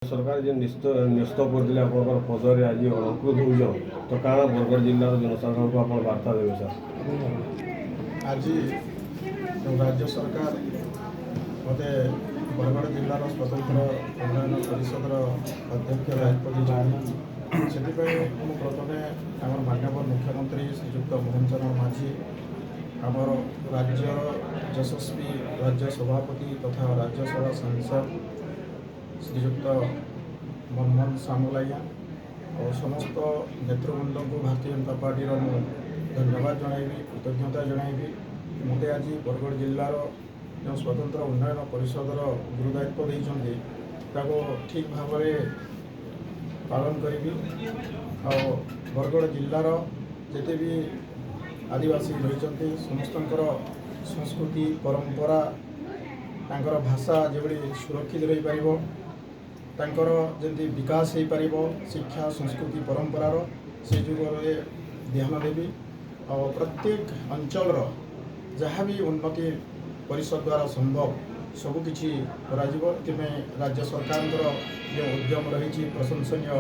सरकार जो न्यस्त करते आप पदर आज अलंकृत हो तो काଣା बरगढ़ जिलार जनसाधारण को आप वार्ता देवे सर? आज राज्य सरकार मत बरगढ़ जिलार स्वतंत्र उन्नयन परिषद अध्यक्ष दायित्व दी से प्रथम आम माननीय मुख्यमंत्री श्रीजुक्त मोहन चरण माझी आमर राज्य यशस्वी राज्य सभापति तथा राज्यसभा सांसद श्रीजुक्त मनमोहन सामुलाया और समस्त नेतृवृंद को भारतीय जनता पार्टी धन्यवाद जनइबी कृतज्ञता जनइबी मत आज बरगढ़ जिलार जो स्वतंत्र उन्नयन परिषदर गुरुदायित्व देते ठीक भाव पालन करी और बरगढ़ जिलार जिते भी आदिवासी रही समस्त संस्कृति परंपरा तांकर भाषा जो सुरक्षित रही पारिबो तांकर जंती विकास हो पार शिक्षा संस्कृति परंपरार से जुगरे ध्यान देवी और प्रत्येक अंचल जहाँ भी उन्नति परिषद द्वारा संभव सबकि राज्य सरकार जो उद्यम रही प्रशंसनीय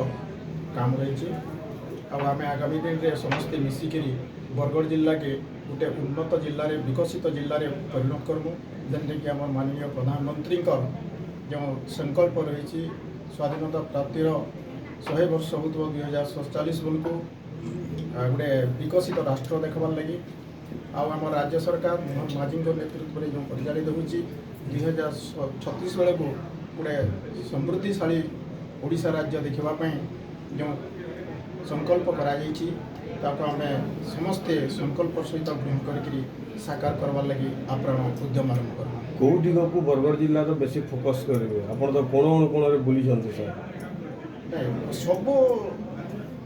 काम रही आम आगामी दिन में समस्ते मिसिकी बरगढ़ जिला के गोटे उन्नत जिले में विकसित जिले में परिणत करमु जमीक आम माननीय प्रधानमंत्री जो संकल्प रही स्वाधीनता प्राप्तिर 100 वर्ष हो 2047 बेलू गोटे विकसित राष्ट्र देखबार लगी आम राज्य सरकार मोहन माझी नेतृत्व में जो परिचालित होती 2036 बेलू गोटे समृद्धिशाली ओडिशा राज्य देखापी जो संकल्प आम समस्ते संकल्प सहित ग्रहण कर साकार करवार लगी आप्राण उद्यम आरंभ कर कौ दिग को बरगढ़ जिलार बेसी फोकस करेंगे आप कोण अनुकोण बुली सर? सबू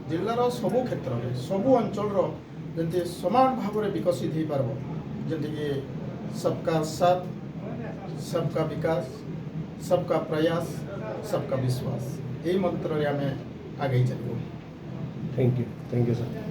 जिलार सबू क्षेत्र में सबू अंचल जमी समान भाव में विकसित हो पार जमीक सबका साथ सबका विकास सबका प्रयास सबका विश्वास यही मंत्र आम आगे चलो। Thank you sir.